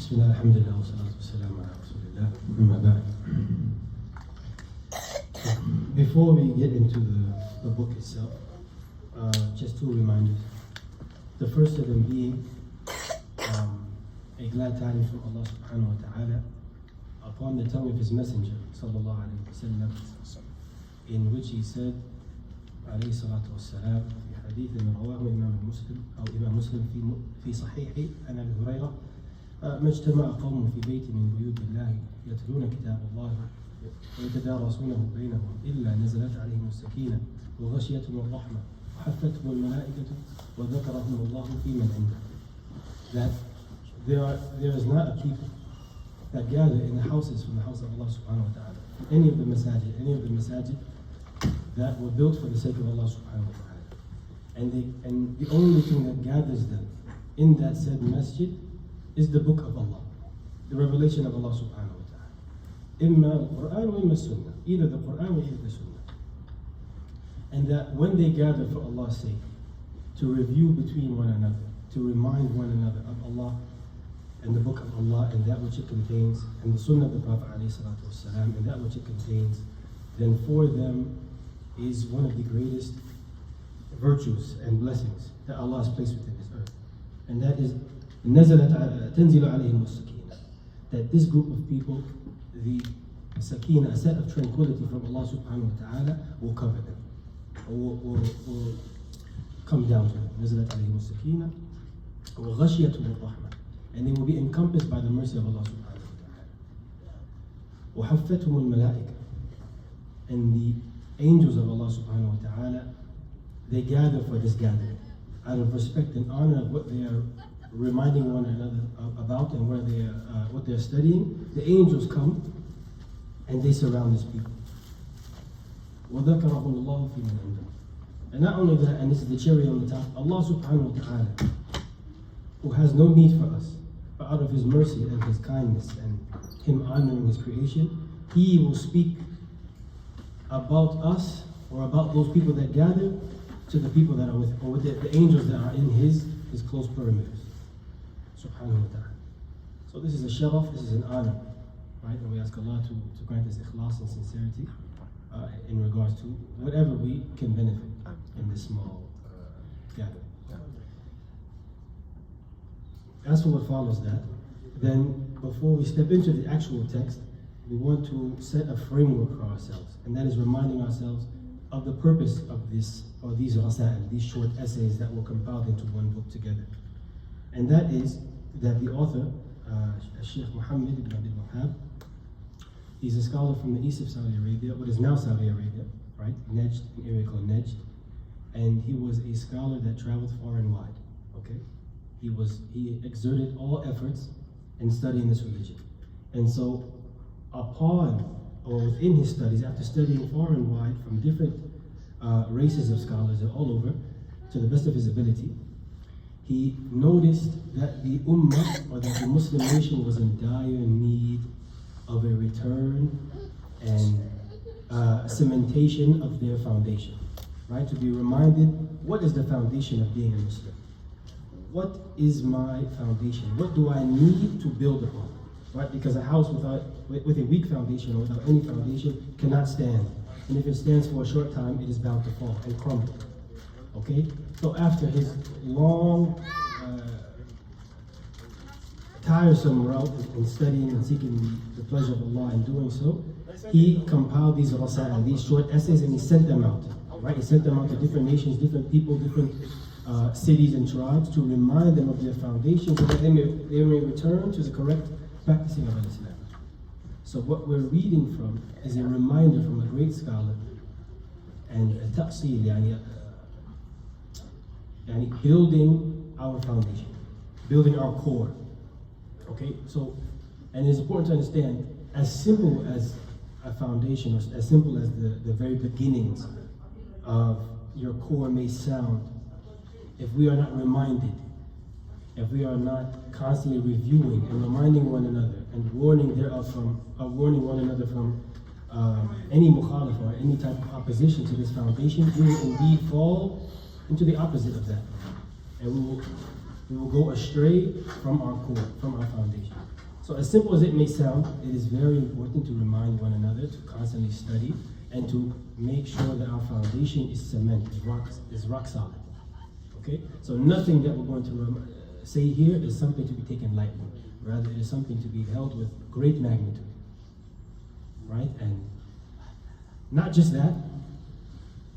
Bismillah, alhamdulillah, wa salatu wa salam ala rasulillah, amma ba'd. Before we get into the book itself, just two reminders. The first of them being a glad tidings from Allah subhanahu wa ta'ala upon the tongue of His Messenger, sallallahu alayhi wa sallam, in which he said, alayhi salatu wa salam, في حديث رواه إمام مسلم في صحيحه عن أبي هريرة ما اجتمع قوم في بيت من بيوت الله يتلون كتاب الله ويتدارسونه بينهم إلا نزلت عليهم السكينة وغشيتهم الرحمة وحفتهم الملائكة وذكرهم الله في من عنده. That there is not a people that gather in the houses from the house of Allah subhanahu wa ta'ala, any of the masajid that were built for the sake of Allah subhanahu wa ta'ala. And the only thing that gathers them in that said masjid is the book of Allah, the revelation of Allah subhanahu wa ta'ala. Imma al-Quran wa imma sunnah, either the Quran or either the sunnah. And that when they gather for Allah's sake, to review between one another, to remind one another of Allah and the book of Allah and that which it contains, and the sunnah of the Prophet alayhi salatu wasalam and that which it contains, then for them is one of the greatest virtues and blessings that Allah has placed within this earth. And that is تنزل عليهم السكينة, that this group of people, the sakina, a set of tranquility from Allah subhanahu wa ta'ala, will cover them, or will come down to them. نزلت عليهم السكينة وغشيتهم الرحمة, and they will be encompassed by the mercy of Allah subhanahu wa ta'ala. وحفتهم الملائكة, and the angels of Allah subhanahu wa ta'ala, they gather for this gathering out of respect and honor of what they are reminding one another about and where they are, what they're studying. The angels come and they surround these people. وَذَكَرَهُمُ اللَّهُ فِي مَنْ عِنْدَهُ. And not only that, and this is the cherry on the top, Allah subhanahu wa ta'ala, who has no need for us, but out of His mercy and His kindness and Him honoring His creation, He will speak about us or about those people that gather to the people that are with, or with the angels that are in His close perimeters. Subhanahu wa ta'ala. So this is a sharaf, this is an honor, right? And we ask Allah to grant us ikhlas and sincerity in regards to whatever we can benefit in this small gathering. As for what follows that, then before we step into the actual text, we want to set a framework for ourselves, and that is reminding ourselves of the purpose of this, or these rasa'il, these short essays that were compiled into one book together. And that is that the author, Sheikh Muhammad ibn Abdul Wahhab, he's a scholar from the east of Saudi Arabia, what is now Saudi Arabia, right? Najd, an area called Najd. And he was a scholar that traveled far and wide, okay? He exerted all efforts in studying this religion. And so upon, or within his studies, after studying far and wide from different races of scholars all over, to the best of his ability, he noticed that the ummah, or that the Muslim nation, was in dire need of a return and cementation of their foundation, right? To be reminded, what is the foundation of being a Muslim? What is my foundation? What do I need to build upon, right? Because a house with a weak foundation or without any foundation cannot stand. And if it stands for a short time, it is bound to fall and crumble. Okay? So after his long, tiresome route in studying and seeking the pleasure of Allah in doing so, he compiled these rasa'il, these short essays, and he sent them out. Right? He sent them out to different nations, different people, different cities and tribes, to remind them of their foundation so that they may return to the correct practicing of Islam. So what we're reading from is a reminder from a great scholar, and a taqsil, building our foundation, building our core. Okay, so, and it's important to understand, as simple as a foundation, or as simple as the very beginnings of your core may sound, if we are not reminded, if we are not constantly reviewing and reminding one another and warning one another from any mukhalif or any type of opposition to this foundation, we will indeed fall into the opposite of that, and we will go astray from our core, from our foundation. So as simple as it may sound, it is very important to remind one another to constantly study and to make sure that our foundation is cement, is rock solid. Okay? So nothing that we're going to say here is something to be taken lightly. Rather, it is something to be held with great magnitude. Right? And not just that,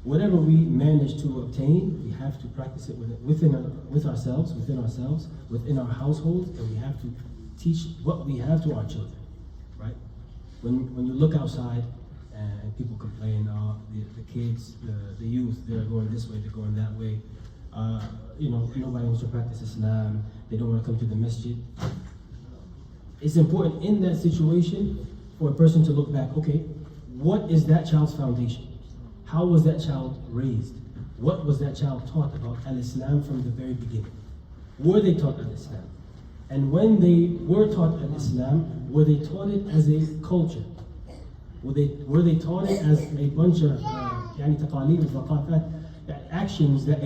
whatever we manage to obtain, we have to practice it within ourselves, within our households, and we have to teach what we have to our children. Right? When you look outside and people complain, the kids, the youth, they're going this way, they're going that way. Nobody wants to practice Islam. They don't want to come to the Masjid. It's important in that situation for a person to look back. Okay, what is that child's foundation? How was that child raised? What was that child taught about Al-Islam from the very beginning? Were they taught Al-Islam? And when they were taught Al-Islam, were they taught it as a culture? Were they taught it as a bunch of actions that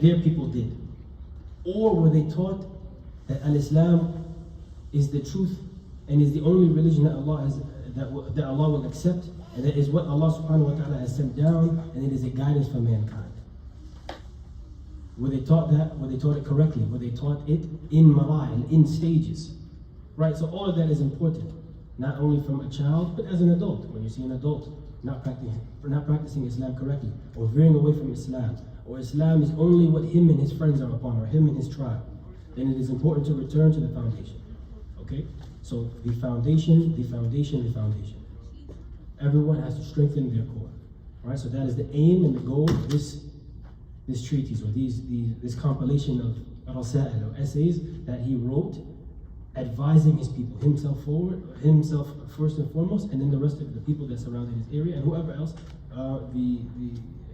their people did? Or were they taught that Al-Islam is the truth and is the only religion that Allah will accept, and that is what Allah subhanahu wa ta'ala has sent down, and it is a guidance for mankind? Were they taught that? Were they taught it correctly? Were they taught it in marahil, in stages? Right, so all of that is important. Not only from a child, but as an adult. When you see an adult not practicing Islam correctly, or veering away from Islam, or Islam is only what him and his friends are upon, or him and his tribe, then it is important to return to the foundation. Okay? So the foundation. Everyone has to strengthen their core. Right? So that is the aim and the goal of this treatise, or this compilation of rasail, or essays that he wrote, advising his people, himself first and foremost, and then the rest of the people that surrounded his area, and whoever else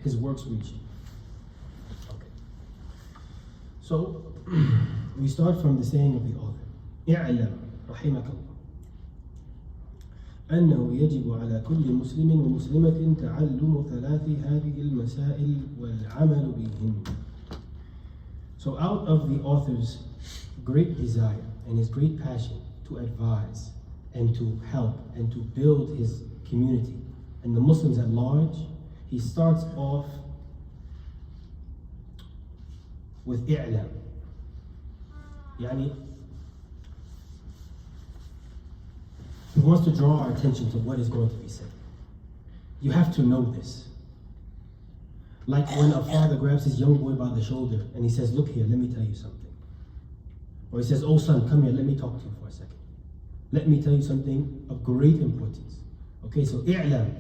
his works reach. Okay. So we start from the saying of the author. اعلم رحمك الله أنه يجب على كل مسلم ومسلمة تعلم ثلاث هذه المسائل والعمل بهن. So out of the author's great desire and his great passion to advise and to help and to build his community and the Muslims at large, he starts off with i'lam. He wants to draw our attention to what is going to be said. You have to know this. Like when a father grabs his young boy by the shoulder and he says, look here, let me tell you something. Or he says, oh son, come here, let me talk to you for a second. Let me tell you something of great importance. Okay, so i'lam.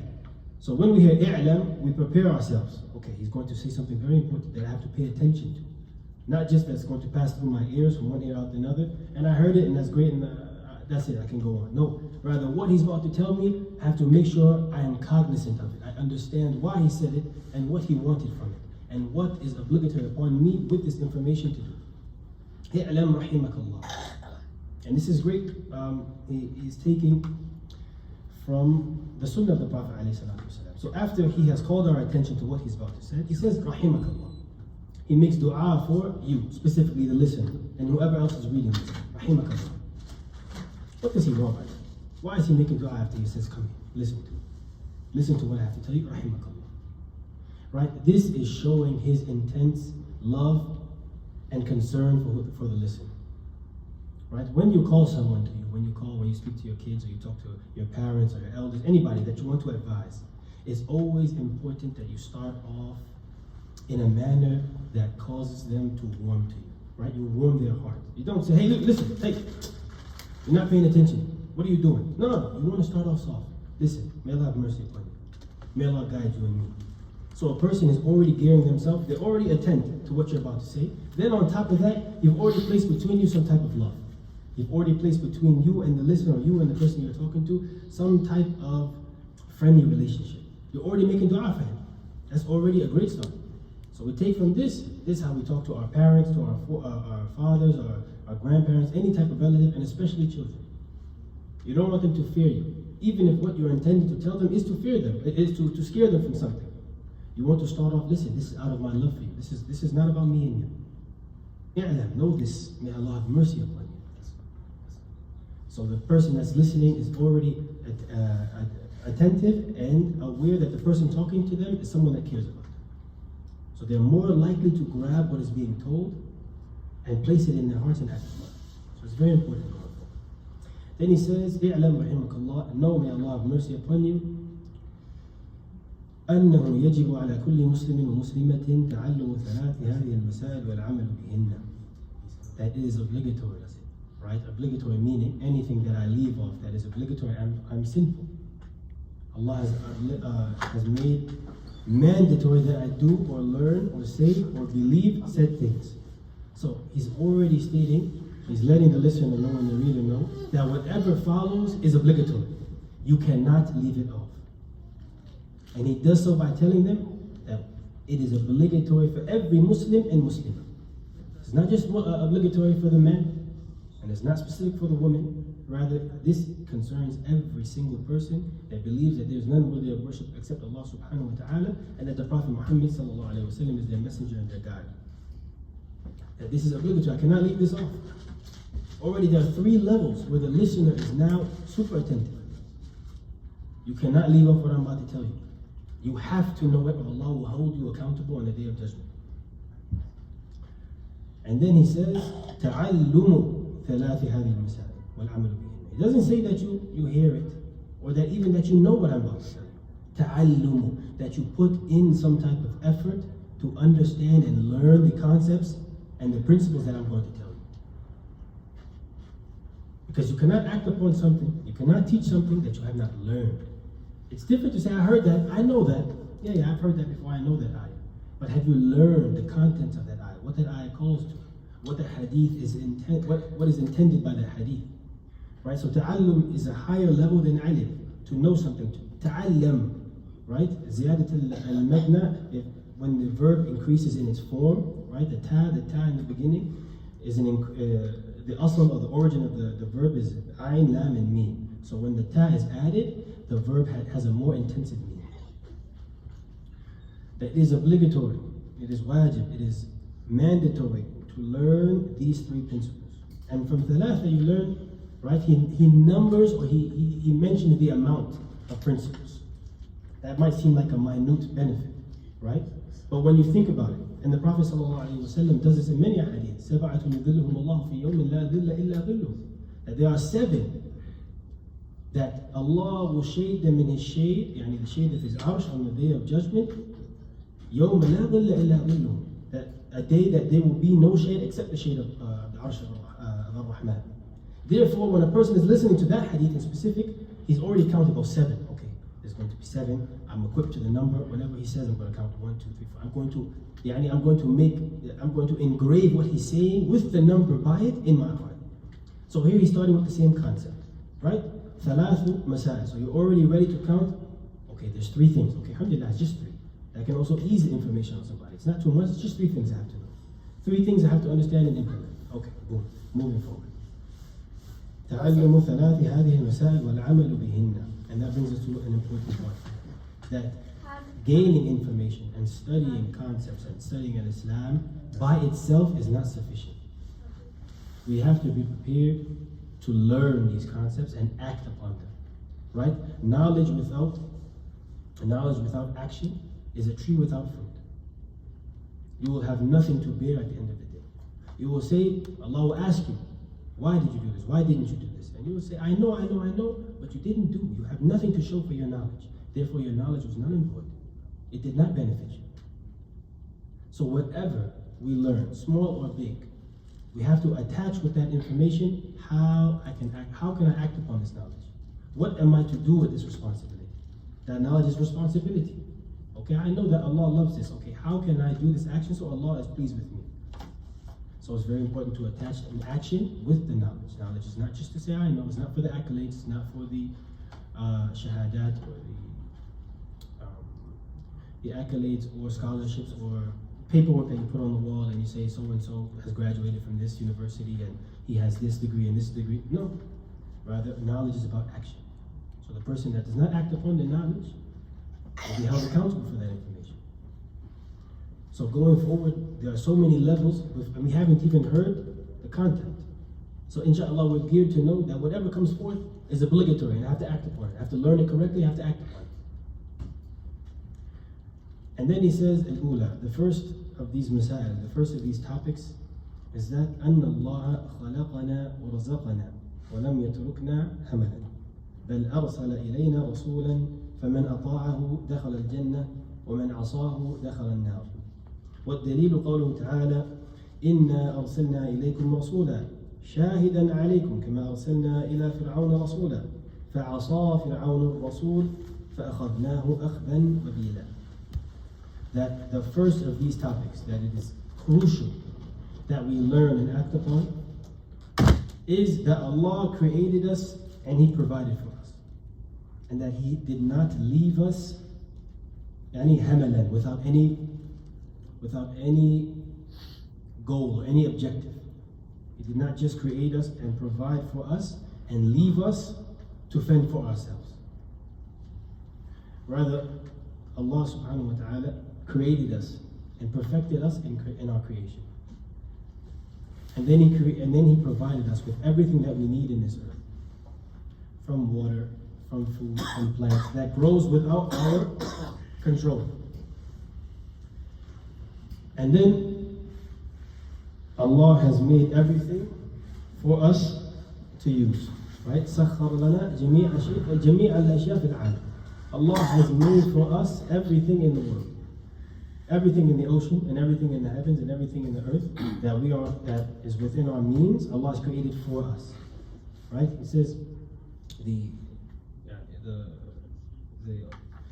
So when we hear i'lam, we prepare ourselves. Okay, he's going to say something very important that I have to pay attention to. Not just that's going to pass through my ears from one ear out to another, and I heard it and that's great, and that's it, I can go on. No, rather what he's about to tell me, I have to make sure I am cognizant of it. I understand why he said it and what he wanted from it, and what is obligatory upon me with this information to do. I'lam rahimakallah. And this is great. He's taking from the Sunnah of the Prophet ﷺ. So after he has called our attention to what he's about to say, he says rahimakallah. He makes dua for you, specifically the listener, and whoever else is reading this. Rahimakallah. What does he want by that? Why is he making dua after he says, come here, listen to me. Listen to what I have to tell you, rahimakallah. Right? This is showing his intense love and concern for the listener. Right? When you call someone to you, when you speak to your kids, or you talk to your parents or your elders, anybody that you want to advise, it's always important that you start off in a manner that causes them to warm to you. Right? You warm their heart. You don't say, hey, look, listen, hey, you're not paying attention. What are you doing? No, you want to start off soft. Listen, may Allah have mercy upon you. May Allah guide you and me. So a person is already gearing themselves, they're already attentive to what you're about to say. Then on top of that, you've already placed between you some type of love. You've already placed between you and the listener, or you and the person you're talking to, some type of friendly relationship. You're already making dua for him. That's already a great start. So we take from this is how we talk to our parents, to our fathers, our grandparents, any type of relative, and especially children. You don't want them to fear you. Even if what you're intending to tell them is to fear them, it is to scare them from something. You want to start off, listen, this is out of my love for you. This is not about me and you. Know this. May Allah have mercy upon you. So the person that's listening is already attentive and aware that the person talking to them is someone that cares about them. So they're more likely to grab what is being told and place it in their hearts and act upon it. So it's very important. Then he says, "I'lam rahimakallah, know may Allah have mercy upon you, أنه يجب على كل مسلم ومسلمة تعلم ثلاث هذه المسائل والعمل بهن." That is obligatory, right? Obligatory meaning anything that I leave off that is obligatory, I'm sinful. Allah has made mandatory that I do or learn or say or believe said things. So he's already stating, he's letting the listener know and the reader know that whatever follows is obligatory. You cannot leave it off. And he does so by telling them that it is obligatory for every Muslim and Muslimah. It's not just obligatory for the men, and it's not specific for the women. Rather, this concerns every single person that believes that there is none worthy of worship except Allah subhanahu wa ta'ala, and that the Prophet Muhammad sallallahu alayhi wa sallam is their messenger and their guide. That this is obligatory. I cannot leave this off. Already there are 3 levels where the listener is now super attentive. You cannot leave off what I'm about to tell you. You have to know it, or Allah will hold you accountable on the Day of Judgment. And then he says, تَعَلُّمُ ثَلَاثِ هَذِهِ الْمَسَائِلِ وَالْعَمَلُ بِهِنَّ. It doesn't say that you hear it, or that even that you know what I'm about to tell you. تَعَلُّمُ, that you put in some type of effort to understand and learn the concepts and the principles that I'm going to tell you. Because you cannot act upon something, you cannot teach something that you have not learned. It's different to say, I heard that, I know that. Yeah, I've heard that before, I know that ayah. But have you learned the contents of that ayah? What that ayah calls to? What the hadith is what is intended by the hadith? Right? So ta'allum is a higher level than alim, to know something. Ta'allam, right? Ziyadat al-mabna, when the verb increases in its form, right? The ta in the beginning is the asl or the origin of the verb is ayn, lam, and mim. So when the ta is added, the verb has a more intensive meaning. That is obligatory, it is wajib, it is mandatory to learn these 3 principles. And from thalatha you learn, right, he numbers, or he mentions the amount of principles. That might seem like a minute benefit, right? But when you think about it, and the Prophet ﷺ does this in many hadiths, سَبْعَةٌ يُذِلُّهُمُ اللَّهُ فِي يَوْمٍ لَا ذِلَّ إِلَّا ظِلُّهُ, that there are 7 that Allah will shade them in His shade, yani the shade of His arsh on the Day of Judgment, يَوْمَ لَا ظِلَّ إِلَّا ظِلُّهُ, that a day that there will be no shade except the shade of the arsh of Ar-Rahman. Therefore, when a person is listening to that hadith in specific, he's already counted, 7. Okay, there's going to be 7. I'm equipped to the number. Whenever he says, I'm going to count 1, 2, 3, 4. I'm going to engrave what he's saying with the number by it in my heart. So here he's starting with the same concept, right? Thalathu masail. So you're already ready to count. Okay, there's 3 things. Okay, alhamdulillah, it's just 3. That can also ease the information on somebody. It's not too much, it's just 3 things I have to know. 3 things I have to understand and implement. Okay, boom, moving forward. تعلم ثلاث هذه المسائل والعمل بهن. And that brings us to an important point. That gaining information and studying concepts and studying Islam by itself is not sufficient. We have to be prepared to learn these concepts and act upon them. Right? Knowledge without action is a tree without fruit. You will have nothing to bear at the end of the day. You will say, Allah will ask you, why did you do this? Why didn't you do this? And you will say, I know, but you didn't do. You have nothing to show for your knowledge. Therefore, your knowledge was null and void. It did not benefit you. So whatever we learn, small or big, we have to attach with that information how can I act upon this knowledge? What am I to do with this responsibility? That knowledge is responsibility. Okay, I know that Allah loves this. Okay, how can I do this action so Allah is pleased with me? So it's very important to attach an action with the knowledge. Knowledge is not just to say I know, it's not for the accolades, it's not for the shahadat or the accolades or scholarships or paperwork that you put on the wall and you say so-and-so has graduated from this university and he has this degree and this degree. No, rather knowledge is about action. So the person that does not act upon the knowledge will be held accountable for that information. So going forward, there are so many levels, and we haven't even heard the content. So inshallah, we're geared to know that whatever comes forth is obligatory, and I have to act upon it. I have to learn it correctly, I have to act upon it. And then he says, Al-Ula, the first of these masail, the first of these topics, is that أن الله خلقنا ورزقنا ولم يتركنا هملا بل أرسل إلينا رسولا فمن أطاعه دخل الجنة ومن عصاه دخل النار. والدليل قوله تعالى إنا أرسلنا إليكم رسولا شاهدا عليكم كما أرسلنا إلى فرعون رسولا فعصى فرعون الرسول فأخذناه أخذا وبيلا. That the first of these topics, that it is crucial that we learn and act upon, is that Allah created us and He provided for us, and that He did not leave us any hamalan, without any goal or any objective. He did not just create us and provide for us and leave us to fend for ourselves. Rather, Allah subhanahu wa ta'ala created us and perfected us in our creation. And then He provided us with everything that we need in this earth. From water, from food, from plants that grows without our control. And then Allah has made everything for us to use. Right? سخر لنا جميع الأشياء في العالم. Allah has made for us everything in the world. Everything in the ocean and everything in the heavens and everything in the earth that is within our means, Allah has created for us. Right? He says,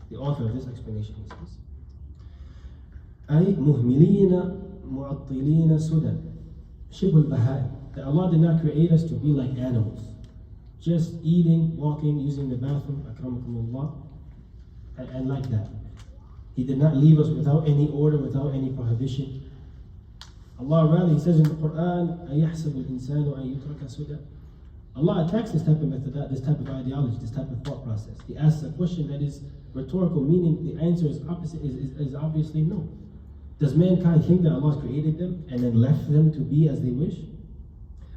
the author of this explanation, he says, أي مهملين معطلين سدى شبه البهائم. That Allah did not create us to be like animals, just eating, walking, using the bathroom, akramakumullah, and like that. He did not leave us without any order, without any prohibition. Allah rather, He says in the Quran, أَيَحْسَبُ الْإِنسَانُ أَن يُتْرَكَ سُدًى. Allah attacks this type of method, this type of ideology, this type of thought process. He asks a question that is rhetorical, meaning the answer is obviously no. Does mankind think that Allah has created them and then left them to be as they wish?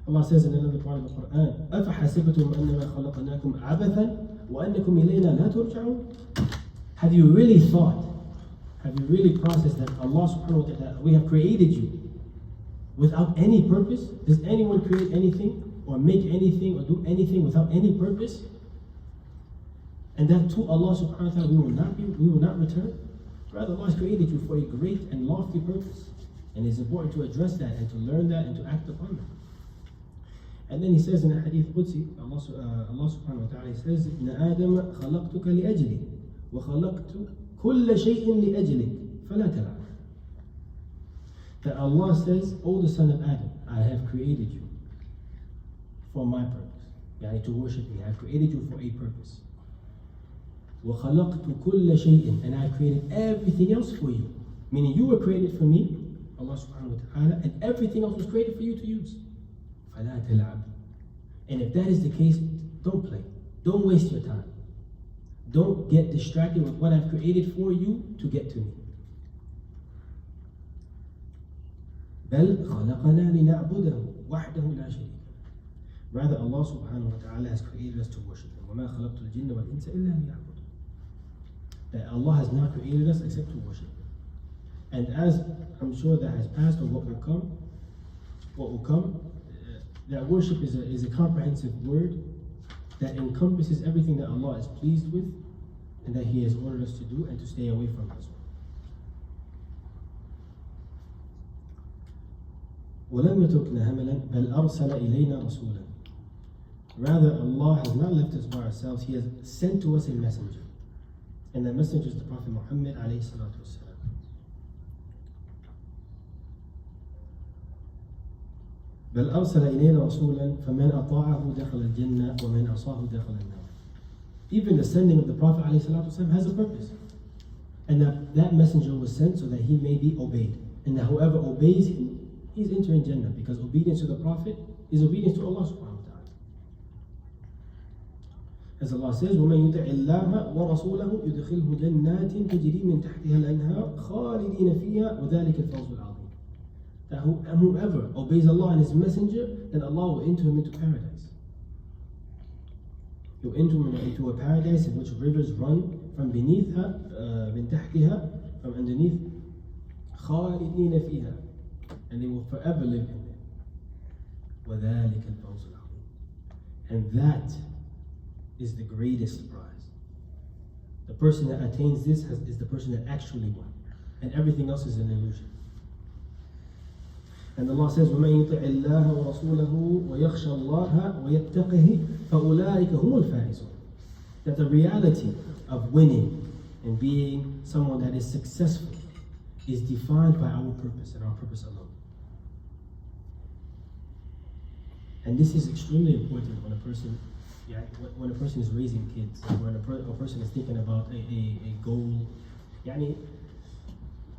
Allah says in another part of the Quran, أَفَحَسِبْتُمْ أَنَّمَا خَلَقْنَاكُمْ عَبَثًا وَأَنَّكُمْ إِلَيْنَا لَا تُرْجَعُونَ. Have you really processed that Allah subhanahu wa ta'ala, we have created you without any purpose? Does anyone create anything or make anything or do anything without any purpose? And that to Allah subhanahu wa ta'ala we will not return? Rather, Allah has created you for a great and lofty purpose. And it's important to address that and to learn that and to act upon that. And then He says in a hadith Qudsi, Allah subhanahu wa ta'ala says, إِنَّ آدَمَ خَلَقْتُكَ لِأَجْلِي وَخَلَقْتُ كُلَّ شَيْءٍ لِأَجْلِكَ فَلَا تَلْعَبْ. That Allah says, O the son of Adam, I have created you for my purpose. Yani to worship me. I have created you for a purpose. وَخَلَقْتُ كُلَّ شَيْءٍ. And I created everything else for you. Meaning you were created for me, Allah subhanahu wa ta'ala, and everything else was created for you to use. فَلَا تَلْعَبْ. And if that is the case, don't play. Don't waste your time. Don't get distracted with what I've created for you to get to me. بَلْ خَلَقَنَا لِنَعْبُدَهُ وَحْدَهُ لَا شَرِيكَ. Rather, Allah subhanahu wa ta'ala has created us to worship Him. وَمَا خَلَقْتُ الْجِنَّ وَالْإِنسَ إِلَّا لِيَعْبُدُونَ. That Allah has not created us except to worship Him. And as I'm sure that has passed or what will come, that worship is a comprehensive word that encompasses everything that Allah is pleased with and that He has ordered us to do and to stay away from as well. وَلَمْ يَتْرُكْنَا هَمَلًا بَلْ أَرْسَلَ إِلَيْنَا رَسُولًا. Rather, Allah has not left us by ourselves. He has sent to us a messenger. And that messenger is the Prophet Muhammad alayhi salatu wasalam. بل أرسل إلينا رسولا فمن أطاعه دخل الجنة ومن عصاه دخل النار. Even the sending of the Prophet ﷺ has a purpose. And that messenger was sent so that he may be obeyed. And that whoever obeys him, he's entering Jannah. Because obedience to the Prophet is obedience to Allah subhanahu wa ta'ala. As Allah says, وَمَنْ يُطِعِ اللَّهَ وَرَسُولَهُ يُدْخِلْهُ جَنَّاتٍ تَجْرِي مِنْ تَحْتِهَا الْأَنْهَارُ خَالِدِينَ فِيهَا وَذَلِكَ الْفَوْزُ الْعَظِيمُ. that whoever obeys Allah and His Messenger, then Allah will enter him into paradise. He will enter him into a paradise in which rivers run from beneath her, من تحتها, from underneath, خالدين فيها, and they will forever live in it. وذلك الفوز العظيم. And that is the greatest prize. The person that attains this is the person that actually won, and everything else is an illusion. And Allah says, وَمَن يُطِعِ اللَّهَ وَرَسُولَهُ وَيَخْشَى اللَّهَ وَيَتَّقِهِ فَأُولَٰئِكَ هُمُ الْفَائِزُونَ. That the reality of winning and being someone that is successful is defined by our purpose and our purpose alone. And this is extremely important when a person is raising kids, when a person is thinking about a goal.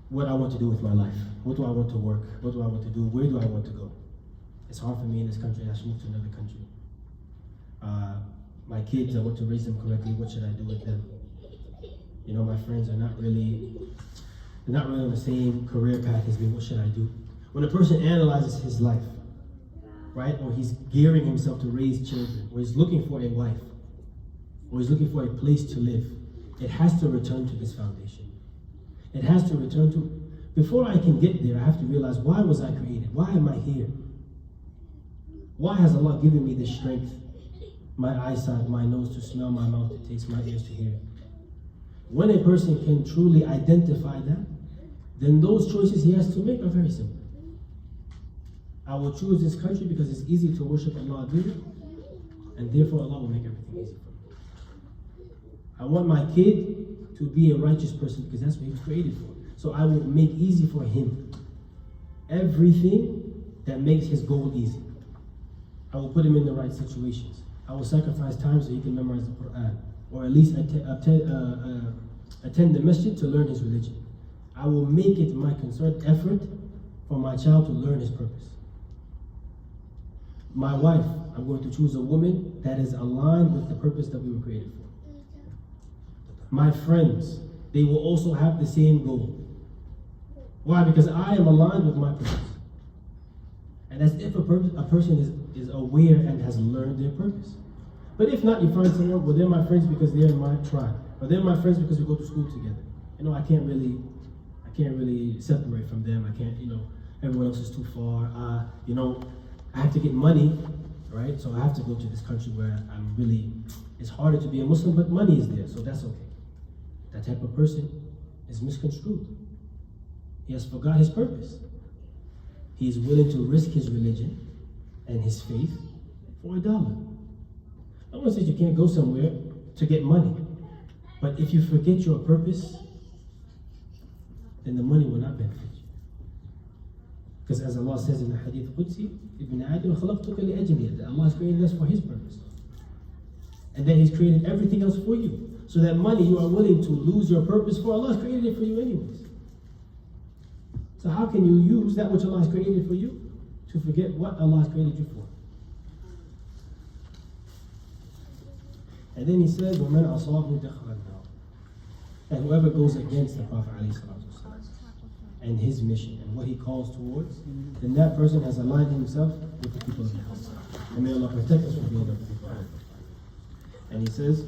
What I want to do with my life. What do I want to work? What do I want to do? Where do I want to go? It's hard for me in this country. I should move to another country. My kids, I want to raise them correctly. What should I do with them? My friends are not really on the same career path as me. What should I do? When a person analyzes his life, right, or he's gearing himself to raise children, or he's looking for a wife, or he's looking for a place to live, it has to return to this foundation. It has to return to, before I can get there, I have to realize, why was I created? Why am I here? Why has Allah given me this strength? My eyesight, my nose to smell, my mouth to taste, my ears to hear. When a person can truly identify that, then those choices he has to make are very simple. I will choose this country because it's easy to worship Allah there, and therefore Allah will make everything easy for me. I want my kid to be a righteous person because that's what he was created for. So I will make easy for him everything that makes his goal easy. I will put him in the right situations. I will sacrifice time so he can memorize the Quran, or at least attend the Masjid to learn his religion. I will make it my concerted effort for my child to learn his purpose. My wife, I'm going to choose a woman that is aligned with the purpose that we were created for. My friends, they will also have the same goal. Why? Because I am aligned with my purpose. And as if a person is aware and has learned their purpose. But if not, you find someone, well, they're my friends because they're in my tribe. Or they're my friends because we go to school together. I can't really separate from them. I can't, everyone else is too far. I have to get money, right? So I have to go to this country where it's harder to be a Muslim, but money is there, so that's okay. That type of person is misconstrued. He has forgot his purpose. He is willing to risk his religion and his faith for $1. No one says you can't go somewhere to get money. But if you forget your purpose, then the money will not benefit you. Because as Allah says in the Hadith Qudsi, Ibn Adam khalaqtuka li ajli, that Allah has created us for His purpose. And then He's created everything else for you. So that money you are willing to lose your purpose for, Allah has created it for you anyways. So how can you use that which Allah has created for you to forget what Allah has created you for? And then He says, وَمَنْ أَصَابُ دَخْلَ النَّارِ. And whoever goes against the Prophet ﷺ and his mission and what he calls towards, then that person has aligned himself with the people of the house. And may Allah protect us from being of the people of the house. And He says,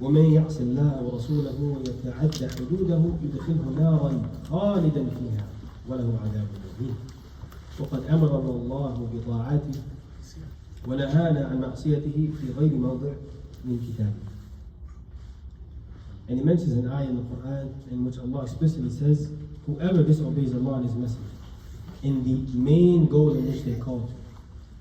وَمَنْ يَعْصِ اللَّهَ وَرَسُولَهُ وَيَتَعَدَّ حُدُودَهُ يُدْخِلْهُ نَارًا خَالِدًا فِيهَا وَلَهُ عَذَابٌ مُهِينٌ وَقَدْ أَمَرَنَا اللَّهُ بِطَاعَتِهِ وَنَهَانَا عَنْ مَعْصِيَتِهِ فِي غَيْرِ مَوْضِعٍ مِنْ كِتَابِهِ. And He mentions an ayah in the Quran in which Allah explicitly says, whoever disobeys Allah and His Messenger in the main goal in which they call to,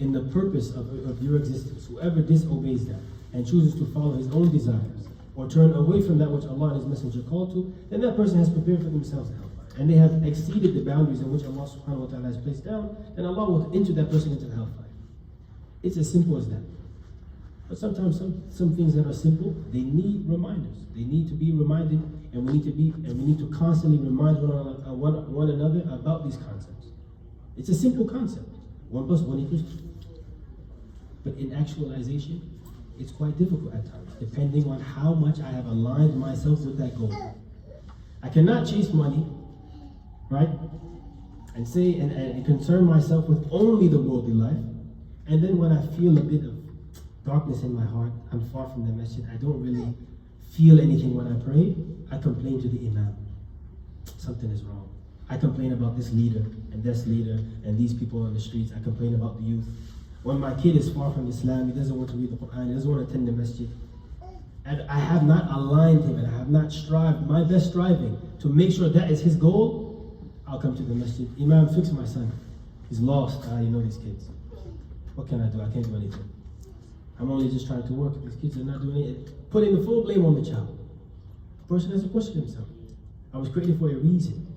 in the purpose of your existence, whoever disobeys that and chooses to follow his own desires or turn away from that which Allah and His Messenger call to, then that person has prepared for themselves the hellfire. And they have exceeded the boundaries in which Allah subhanahu wa ta'ala has placed down, and Allah will enter that person into the hellfire. It's as simple as that. But sometimes some things that are simple, they need reminders. They need to be reminded, and we need to constantly remind one another about these concepts. It's a simple concept. 1 + 1 = 2. But in actualization, it's quite difficult at times, depending on how much I have aligned myself with that goal. I cannot chase money, right? and say and concern myself with only the worldly life. And then when I feel a bit of darkness in my heart, I'm far from the masjid, I don't really feel anything when I pray, I complain to the imam. Something is wrong. I complain about this leader and this leader and these people on the streets. I complain about the youth. When my kid is far from Islam, he doesn't want to read the Quran, he doesn't want to attend the masjid, and I have not aligned him and I have not strived, my best striving, to make sure that is his goal, I'll come to the masjid. Imam, fix my son. He's lost. You know these kids. What can I do? I can't do anything. I'm only just trying to work. These kids are not doing it. Putting the full blame on the child. The person has to question himself. I was created for a reason.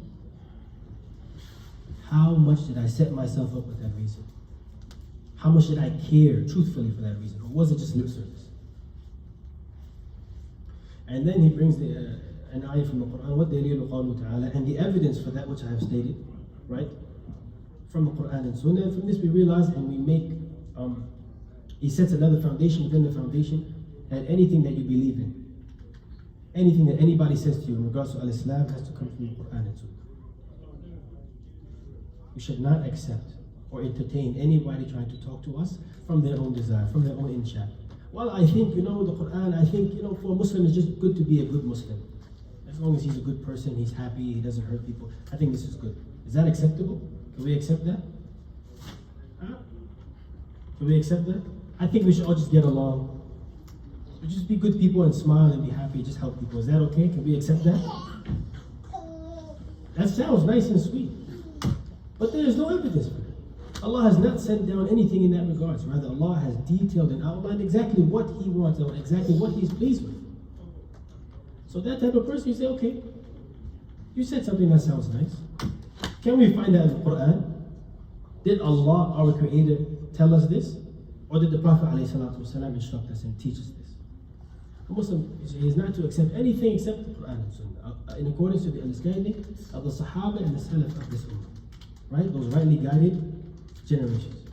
How much did I set myself up with that reason? How much did I care truthfully for that reason? Or was it just lip service? And then he brings an ayah from the Quran, وَالدَّلِيلُ قَوْلُهُ تَعَالَى, and the evidence for that which I have stated, right? From the Quran and Sunnah. And from this we realize and we make, he sets another foundation within the foundation, that anything that you believe in, anything that anybody says to you in regards to al-Islam has to come from the Quran and Sunnah. We should not accept or entertain anybody trying to talk to us from their own desire, from their own insha. Well, I think, the Quran, I think, for a Muslim it's just good to be a good Muslim. As long as he's a good person, he's happy, he doesn't hurt people. I think this is good. Is that acceptable? Can we accept that? Huh? Can we accept that? I think we should all just get along. We just be good people and smile and be happy, just help people. Is that okay? Can we accept that? That sounds nice and sweet. But there is no evidence for it. Allah has not sent down anything in that regards. Rather, Allah has detailed and outlined exactly what He wants and exactly what He is pleased with. So that type of person, you say, okay, you said something that sounds nice. Can we find that in the Quran? Did Allah, our Creator, tell us this? Or did the Prophet ﷺ instruct us and teach us this? A Muslim is not to accept anything except the Quran and Sunnah, in accordance to the understanding of the Sahaba and the Salaf of this Ummah. Right? Those rightly guided generations.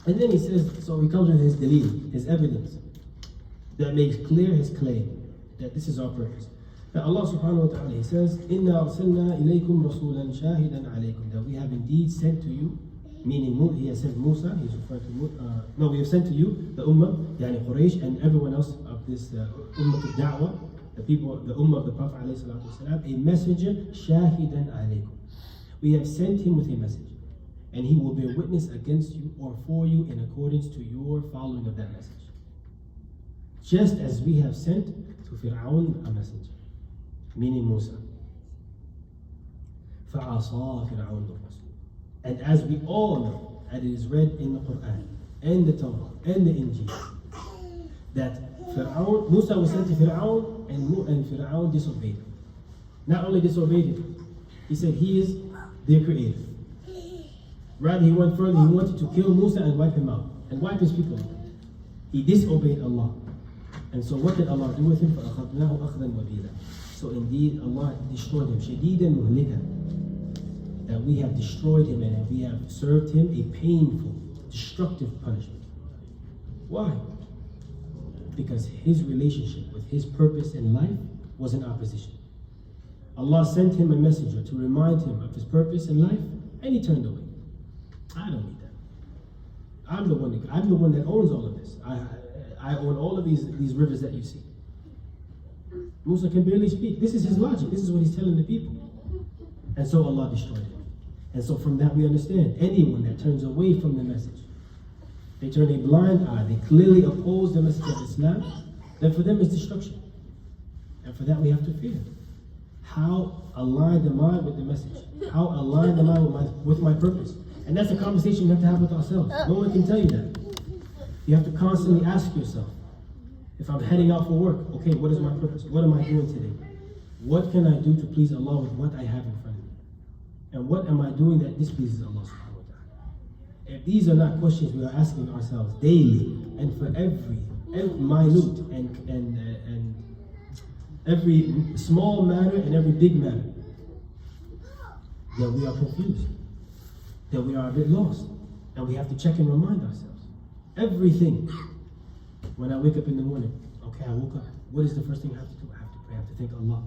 And then he says, so he comes with his dalil, his evidence, that makes clear his claim, that this is our purpose. That Allah subhanahu wa ta'ala, He says, إِنَّا أَرْسَلْنَا إِلَيْكُمْ رَسُولًا شَاهِدًا عَلَيْكُمْ, that we have indeed sent to you, meaning He has sent Musa, He's referring to we have sent to you, the Ummah, yani Quraysh, and everyone else of this Ummah al-Da'wah, the people, the Ummah of the Prophet ﷺ, a messenger, شَاهِدًا عَلَيْكُمْ. We have sent him with a message, and he will bear witness against you or for you in accordance to your following of that message. Just as we have sent to Fir'aun a messenger, meaning Musa. فَعَصَى فِرْعَوْنُ الرَّسُولَ. And as we all know, and it is read in the Quran, and the Torah, and the Injil, that Musa was sent to Fir'aun, and Fir'aun disobeyed him. Not only disobeyed him, he said he is their creator. Rather, he went further, he wanted to kill Musa and wipe him out, and wipe his people out. He disobeyed Allah. And so what did Allah do with him? فَأَخَذْنَاهُ أَخْذًا وَبِيلًا. So indeed, Allah destroyed him. شَدِيدًا مُهْلِكًا. That we have destroyed him and we have served him a painful, destructive punishment. Why? Because his relationship with his purpose in life was in opposition. Allah sent him a messenger to remind him of his purpose in life, and he turned away. I don't need that. I'm the one that owns all of this. I own all of these rivers that you see. Musa can barely speak. This is his logic. This is what he's telling the people. And so Allah destroyed him. And so from that we understand, anyone that turns away from the message, they turn a blind eye, they clearly oppose the message of Islam, then for them it's destruction. And for that we have to fear. How aligned am I with the message? How aligned am I with my purpose? And that's a conversation you have to have with ourselves. No one can tell you that. You have to constantly ask yourself, if I'm heading out for work, okay, what is my purpose? What am I doing today? What can I do to please Allah with what I have in front of me? And what am I doing that displeases Allah subhanahu wa ta'ala? If these are not questions we are asking ourselves daily, and for every minute and every small matter and every big matter, then we are confused, that we are a bit lost, and we have to check and remind ourselves. Everything. When I wake up in the morning, okay, I woke up. What is the first thing I have to do? I have to pray. I have to thank Allah.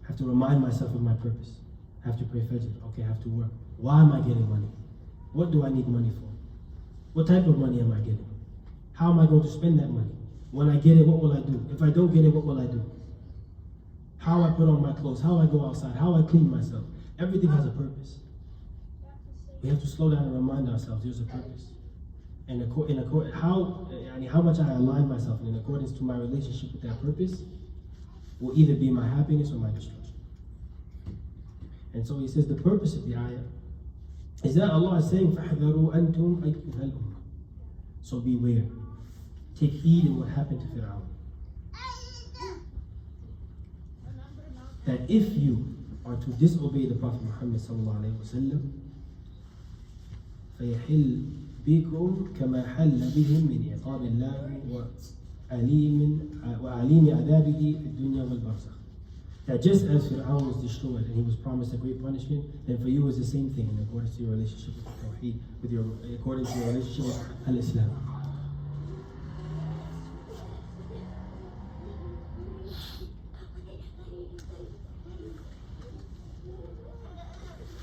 I have to remind myself of my purpose. I have to pray Fajr. Okay, I have to work. Why am I getting money? What do I need money for? What type of money am I getting? How am I going to spend that money? When I get it, what will I do? If I don't get it, what will I do? How I put on my clothes, how I go outside, how I clean myself. Everything has a purpose. We have to slow down and remind ourselves there's a purpose. And how much I align myself in accordance to my relationship with that purpose will either be my happiness or my destruction. And so he says the purpose of the ayah is that Allah is saying, فَحْذَرُوا أَنْتُمْ أَيُّهَا الْأُمَّةِ. So beware. Take heed in what happened to Fir'aun. That if you are to disobey the Prophet Muhammad sallallahu alayhi wa sallam, فَيَحِلْ بِكُمْ كَمَا حَلَّ بِهِمْ مِنْ عِقَابِ اللَّهِ وَعَلِيمِ عَذَابِهِ فِي الدُّنْيَا وَالْبَرْزَخِ. That just as Fir'aun was destroyed and he was promised a great punishment, then for you is the same thing in accordance to your relationship with Tawheed, according to your relationship with Al-Islam.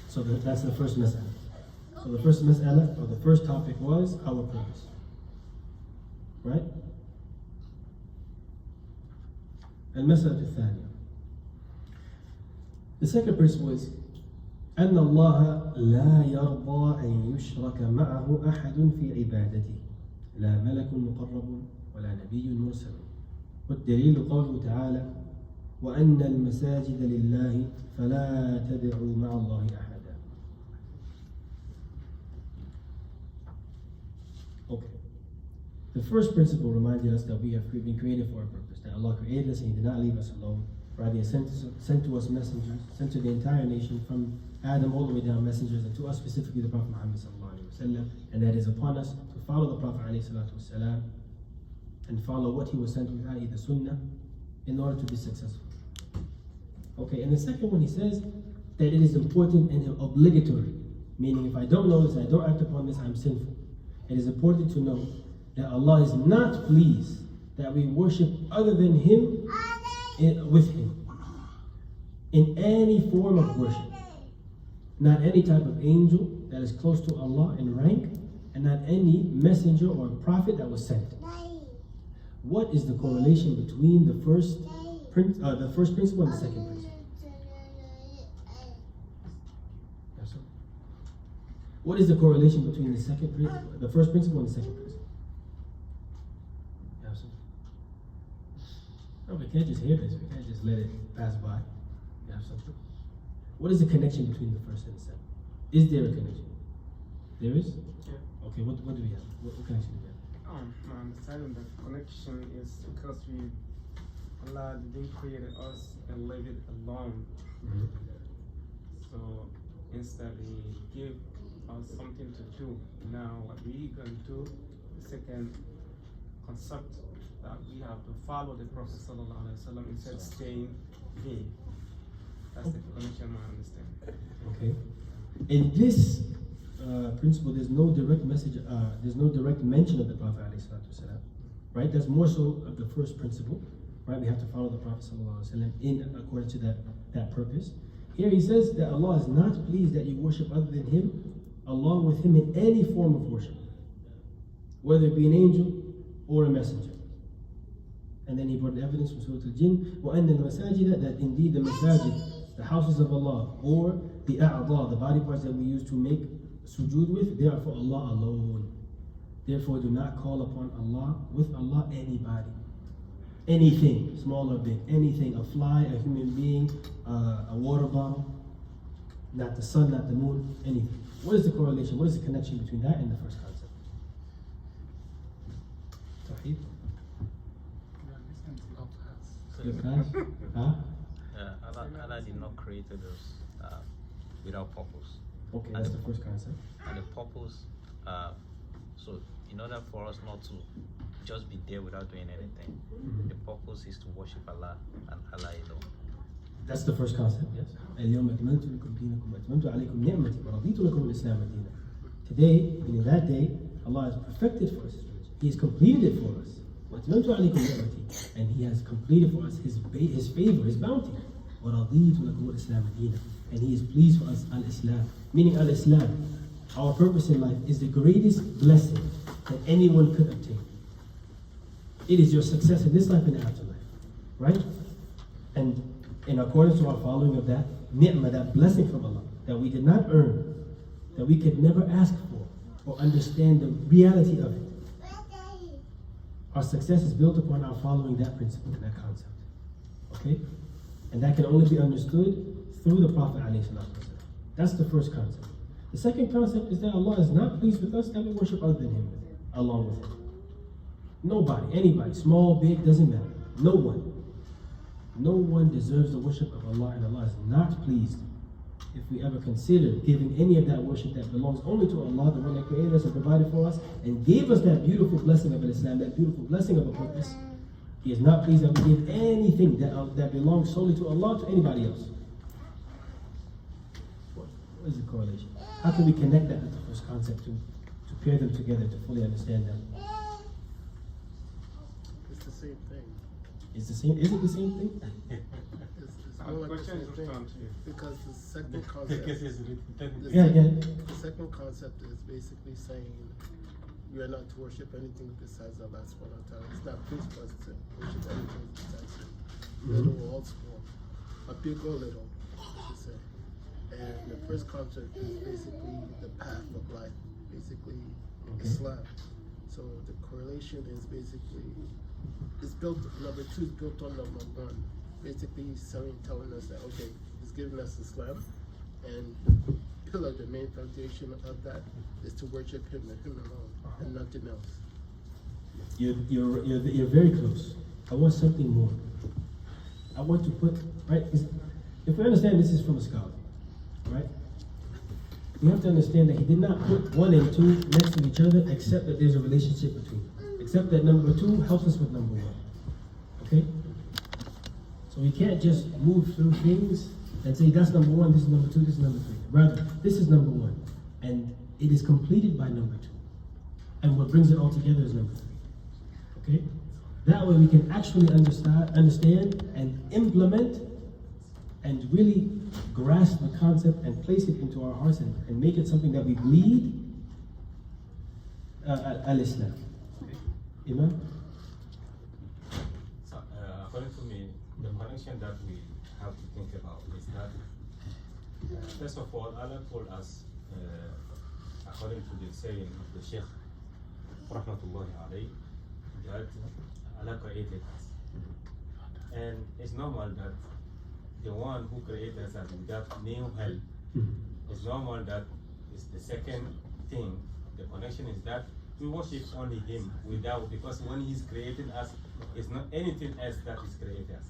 So that's the first mas'ala. So the first mas'ala, or the first topic was our purpose. Right? المسألة الثانية. The second principle is أن الله لا يرضى أن يشرك معه أحد في عبادته لا ملك مقرب ولا نبي مرسل. والدليل قوله تعالى وأن المساجد لله فلا تدعوا مع الله أحدا. Okay. The first principle reminded us that we have been created for a purpose, that Allah created us and He did not leave us alone. Right? He sent to us messengers, sent to the entire nation from Adam all the way down messengers, and to us specifically the Prophet Muhammad sallallahu alaihi wasallam, and that is upon us to follow the Prophet alayhi salatu wasalam and follow what he was sent with, i.e. the Sunnah, in order to be successful. Okay, and the second one he says that it is important and obligatory, meaning if I don't know this, I don't act upon this, I'm sinful. It is important to know that Allah is not pleased that we worship other than Him with Him in any form of worship. Not any type of angel that is close to Allah in rank, and not any messenger or prophet that was sent. What is the correlation between the first principle and the second principle? What is the correlation between the first principle and the second principle? No, we can't just hear this. We can't just let it pass by. You have something. What is the connection between the first and the second? Is there a connection? There is? Yeah. Okay, what do we have? What connection do we have? My understanding that connection is because Allah didn't create us and leave it alone. Mm-hmm. So instead He gave us something to do. Now what we can do, the second concept that we have to follow the Prophet sallallahu alaihi wasallam instead of staying here. That's the connection I understand. Okay. In this principle, there's no direct message. There's no direct mention of the Prophet alayhi salatu wasalam. Right? That's more so of the first principle. Right? We have to follow the Prophet sallallahu alaihi wasallam in according to that purpose. Here he says that Allah is not pleased that you worship other than Him, along with Him in any form of worship, whether it be an angel or a messenger. And then he brought evidence from Surah Al-Jinn, وَأَنَّ الْمَسَاجِدَ, that indeed the masajid, the houses of Allah, or the a'adha, the body parts that we use to make sujood with, they are for Allah alone. Therefore do not call upon Allah, with Allah, anybody. Anything, small or big, anything, a fly, a human being, a water bottle, not the sun, not the moon, anything. What is the correlation? What is the connection between that and the first concept? Tawheed? Huh? Allah did not create us without purpose. Okay, that's the first concept. And the purpose, so in order for us not to just be there without doing anything, the purpose is to worship Allah and Allah alone. That's the first concept, yes. اليوم أكملت لكم دينكم وأتممت عليكم نعمتي ورضيت لكم الإسلام دينا. Today, meaning that day, Allah has perfected for us His religion. He has completed it for us. وأتممت عليكم نعمتي, and He has completed for us His favor, His bounty. وَرَضِيتُ لَكُمُ الْإِسْلَامَ دِينًا. And He is pleased for us al-Islam. Meaning al-Islam, our purpose in life, is the greatest blessing that anyone could obtain. It is your success in this life and the afterlife. Right? And in accordance to our following of that ni'mah, that blessing from Allah, that we did not earn, that we could never ask for or understand the reality of it. Our success is built upon our following that principle and that concept. Okay? And that can only be understood through the Prophet ﷺ. That's the first concept. The second concept is that Allah is not pleased with us that we worship other than Him, along with Him. Nobody, anybody, small, big, doesn't matter. No one. No one deserves the worship of Allah, and Allah is not pleased if we ever consider giving any of that worship that belongs only to Allah, the one that created us and provided for us, and gave us that beautiful blessing of Islam, that beautiful blessing of a purpose. He is not pleased that we give anything that belongs solely to Allah to anybody else. What is the correlation? How can we connect that with the first concept to pair them together to fully understand them? It's the same thing. It's the same. Is it the same thing? It's more like the same thing because the second concept. The second concept is basically saying you are not to worship anything besides Allah subhanahu wa ta'ala. It's not pleased for us to worship anything besides Him, little or small, a big or little, I should say. And the first concept is basically the path of life, basically Islam. So the correlation is basically, it's built, number two is built on number one. Basically he's telling us that, okay, He's giving us Islam, and the pillar, the main foundation of that is to worship Him and Him alone, and nothing else. You're very close. I want something more. I want to put, right, if we understand this is from a scholar, right? We have to understand that he did not put 1 and 2 next to each other except that there's a relationship between them. Except that number 2 helps us with number 1. Okay? So we can't just move through things and say that's number 1, this is number 2, this is number 3. Rather, this is number 1. And it is completed by number 2. And what brings it all together is number 3. Okay? That way we can actually understand and implement and really grasp the concept and place it into our hearts and make it something that we bleed al-Islam. Imam? So, according to me, the connection that we have to think about is that, first of all, Allah told us, according to the saying of the Sheikh, rahmatullahi alayhi, that Allah created us. And it's normal that the one who created us without new help, it's normal that it's the second thing, the connection is that we worship only Him without, because when He's creating us, it's not anything else that is created us.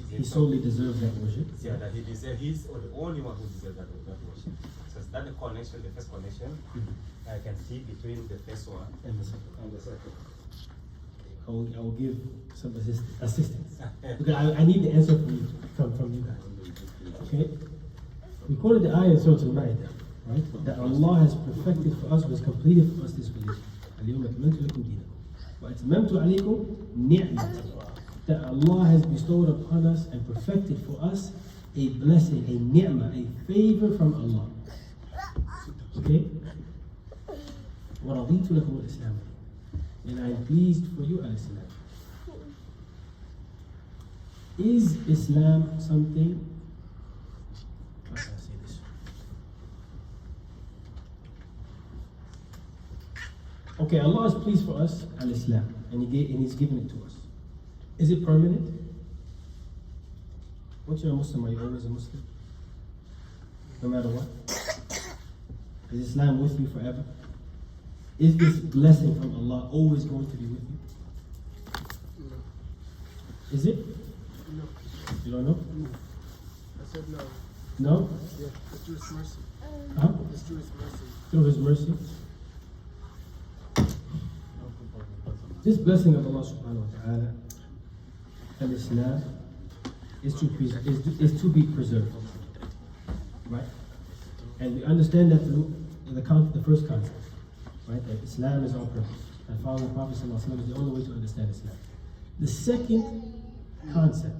He solely deserves that worship. Yeah, that He deserves, He's the only one who deserves that worship. So that's the connection, the first connection I can see between the first one And the second. and the second. I will give some assistance. Because I need the answer from you guys. Okay? We quoted the ayah in Surah Al-Ma'idah, right? That Allah has perfected for us, has completed for us this religion. اليوم أكملت لكم دينكم وأتممت عليكم نعمتي. That Allah has bestowed upon us and perfected for us a blessing, a ni'mah, a favor from Allah. Okay? وَرَضِيتُ لَكُمُ الْإِسْلَامَ. And I am pleased for you, al-Islam. Is Islam something? How can I say this? Okay, Allah is pleased for us, al-Islam, and He's given it to us. Is it permanent? Once you're a Muslim, are you always a Muslim? No matter what? Is Islam with you forever? Is this blessing from Allah always going to be with you? No. Is it? No. You don't know? No. I said no. No? Yeah, it's through His mercy. Huh? It's through His mercy. Through His mercy. This blessing of Allah subhanahu wa ta'ala and Islam is to be preserved. Right? And we understand that through the first concept. Right? That Islam is our purpose. And following the Prophet ﷺ is the only way to understand Islam. The second concept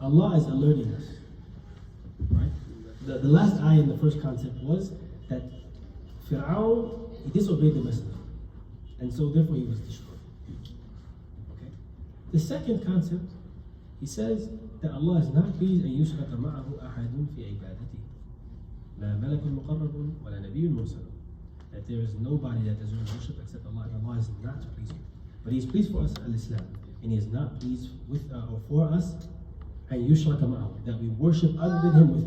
Allah is alerting us. Right? The last ayah in the first concept was that Fir'aun, he disobeyed the messenger. And so therefore he was destroyed. Okay? The second concept, he says that Allah is not pleased and yushraka ma'ahu ahadun fi ibadati. La malakun muqarrabun wa la nabiyyun mursal. That there is nobody that deserves worship except Allah, and Allah is not pleased with. But He is pleased for us al-Islam, and He is not pleased with or for us and yushraka ma'ahu, that we worship other than Him with.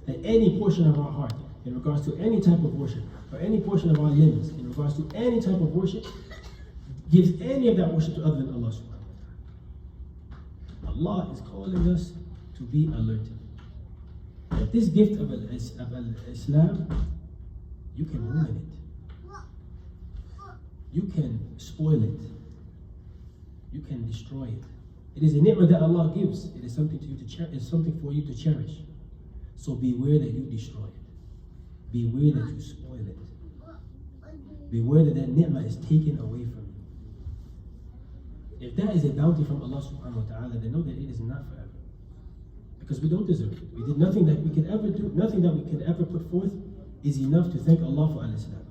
That any portion of our heart, in regards to any type of worship, or any portion of our limbs, in regards to any type of worship, gives any of that worship to other than Allah subhanahu wa ta'ala. Allah is calling us to be alerted. That this gift of Islam, you can ruin it. You can spoil it. You can destroy it. It is a ni'mah that Allah gives. It is something to you to it's something for you to cherish. So beware that you destroy it. Beware that you spoil it. Beware that that ni'mah is taken away from you. If that is a bounty from Allah subhanahu wa ta'ala, then know that it is not forever. Because we don't deserve it. We did nothing that we could ever do, nothing that we could ever put forth is enough to thank Allah for al-Islam.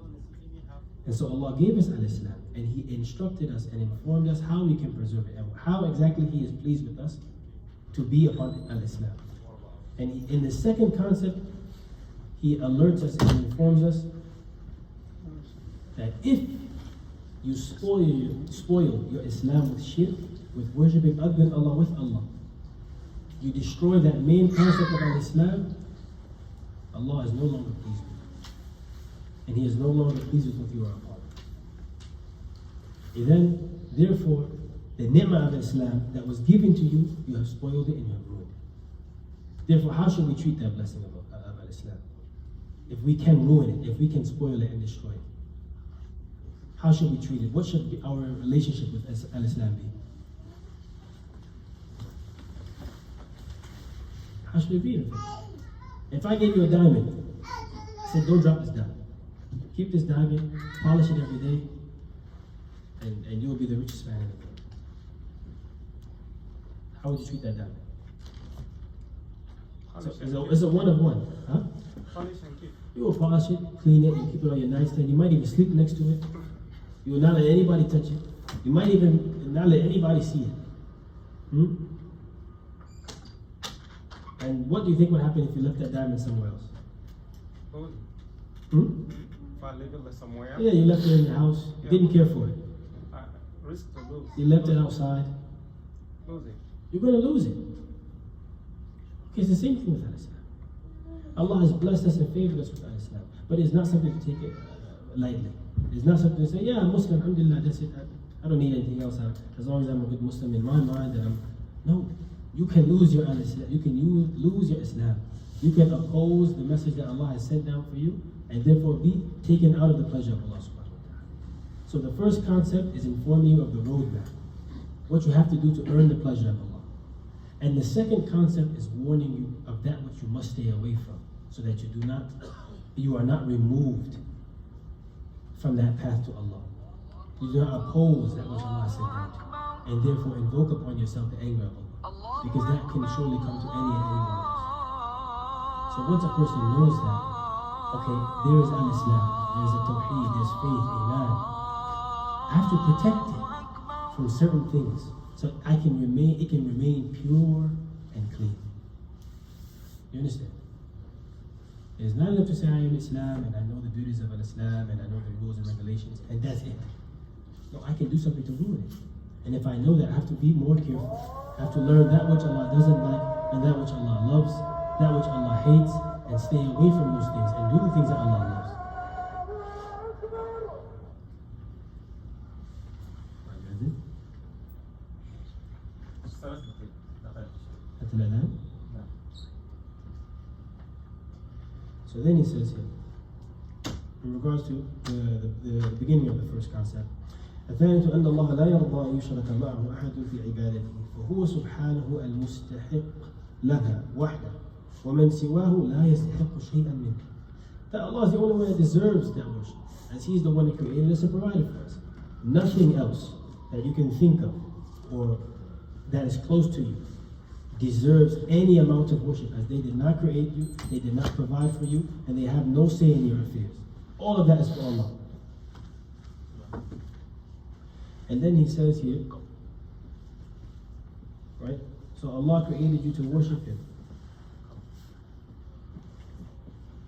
And so Allah gave us al-Islam, and He instructed us and informed us how we can preserve it, and how exactly He is pleased with us to be upon al-Islam. And in the second concept, He alerts us and informs us that if you spoil your Islam with shirk, with worshipping other than Allah with Allah, you destroy that main concept of al-Islam, Allah is no longer pleased with you. And He is no longer pleased with what you are a part of. Then, therefore, the ni'mah of Islam that was given to you, you have spoiled it and you have ruined it. Therefore, how should we treat that blessing of Islam? If we can ruin it, if we can spoil it and destroy it, how should we treat it? What should our relationship with al-Islam be? How should it be? If I gave you a diamond, I said, don't drop this diamond. Keep this diamond, polish it every day, and you will be the richest man in the world. How would you treat that diamond? So it's a one of one. Huh? Polish and keep. You will polish it, clean it, and keep it on your nightstand. You might even sleep next to it. You will not let anybody touch it. You might even not let anybody see it. And what do you think would happen if you left that diamond somewhere else? Lose it. If I leave it somewhere else? Yeah, you left it in the house. Yeah. Didn't care for it. I risk to lose. You left it outside. Lose it. You're going to lose it. Okay, it's the same thing with al-Islam. Allah has blessed us and favored us with al-Islam. But it's not something to take it lightly. It's not something to say, yeah, I'm Muslim, alhamdulillah, that's it. I don't need anything else. As long as I'm a good Muslim in my mind, that I'm... No. You can lose your al-Islam. You can lose your Islam. You can oppose the message that Allah has sent down for you, and therefore be taken out of the pleasure of Allah subhanahu wa ta'ala. So the first concept is informing you of the roadmap, what you have to do to earn the pleasure of Allah. And the second concept is warning you of that which you must stay away from, so that you are not removed from that path to Allah. You do not oppose that which Allah sent down to you, and therefore invoke upon yourself the anger of Allah. Because that can surely come to any and anyone else. So once a person knows that, okay, there is al-Islam, there is a tawheed, there's faith, iman, I have to protect it from certain things so it can remain pure and clean. You understand? It is not enough to say I am Islam and I know the duties of al-Islam and I know the rules and regulations and that's it. No, I can do something to ruin it. And if I know that, I have to be more careful. I have to learn that which Allah doesn't like and that which Allah loves, that which Allah hates, and stay away from those things and do the things that Allah loves. So then he says here, in regards to the beginning of the first concept, الثانية أن الله لا يرضى أن يشرك معه أحد في عبادته فهو سبحانه المستحق لها وحده ومن سواه لا يستحق شيئا منه. That Allah is the only one that deserves that worship, as He is the one that created us and provided for us. Nothing else that you can think of or that is close to you deserves any amount of worship, as they did not create you, they did not provide for you, and they have no say in your affairs. All of that is for Allah. And then he says here, right? So Allah created you to worship Him.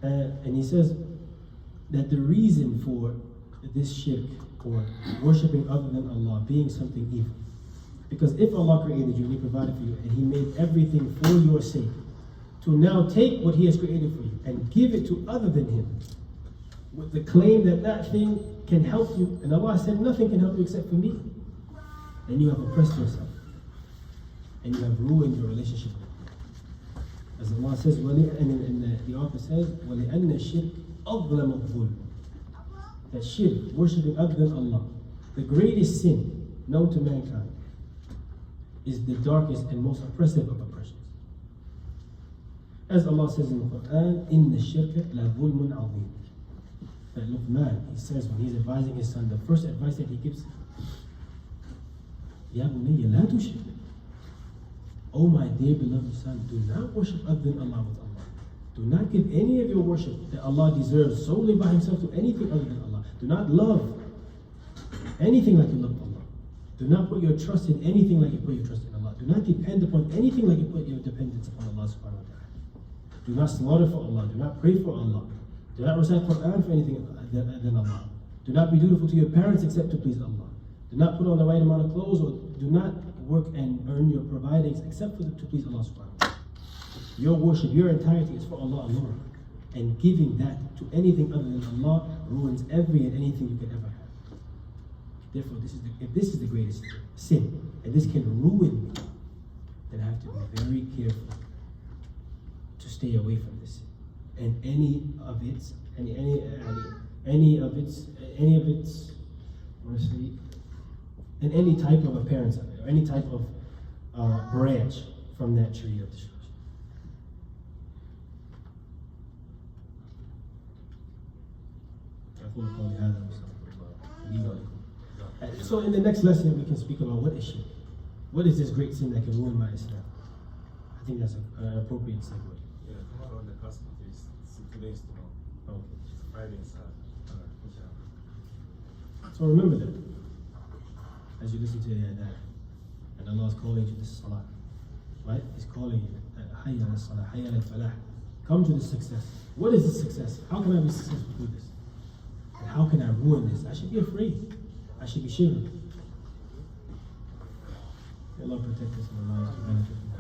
And he says that the reason for this shirk, or worshipping other than Allah, being something evil, because if Allah created you and He provided for you and He made everything for your sake, to now take what He has created for you and give it to other than Him, with the claim that that thing can help you, and Allah said nothing can help you except for me, then you have oppressed yourself and you have ruined your relationship with Him. As Allah says, and the author says, وَلِأَنَّ الشِّرْكَ أَظْلَمُ الظُّلْمِ, that shirk, worshipping other than Allah, the greatest sin known to mankind, is the darkest and most oppressive of oppressions. As Allah says in the Quran, إِنَّ الشِّرْكَ لَظُلْمٌ عَظِيمٌ. That Luqman, he says when he's advising his son, the first advice that he gives, Ya bunayya la tushrik. Oh my dear beloved son, do not worship other than Allah with Allah. Do not give any of your worship that Allah deserves solely by Himself to anything other than Allah. Do not love anything like you love Allah. Do not put your trust in anything like you put your trust in Allah. Do not depend upon anything like you put your dependence upon Allah subhanahu wa ta'ala. Do not slaughter for Allah. Do not pray for Allah. Do not recite Quran for anything other than Allah. Do not be dutiful to your parents except to please Allah. Do not put on the right amount of clothes, or do not work and earn your providings except to please Allah subhanahu wa ta'ala. Your worship, your entirety is for Allah alone. And giving that to anything other than Allah ruins every and anything you could ever have. Therefore, if this is the greatest sin, and this can ruin you, then I have to be very careful to stay away from this sin. And any of its, honestly, and any type of appearance of it, or any type of branch from that tree of destruction. So in the next lesson we can speak about what is shirk. What is this great sin that can ruin my Islam? I think that's an appropriate segue. Yeah, tomorrow on the class is today's tomorrow. Okay. It's Friday and Saturday. So remember that as you listen to the adhan, and Allah is calling you to salah, right? He's calling you, hayya ala salah, hayya ala falah. Come to the success. What is the success? How can I be successful through this? And how can I ruin this? I should be afraid. I should be shivering. May Allah protect us and allow us to benefit from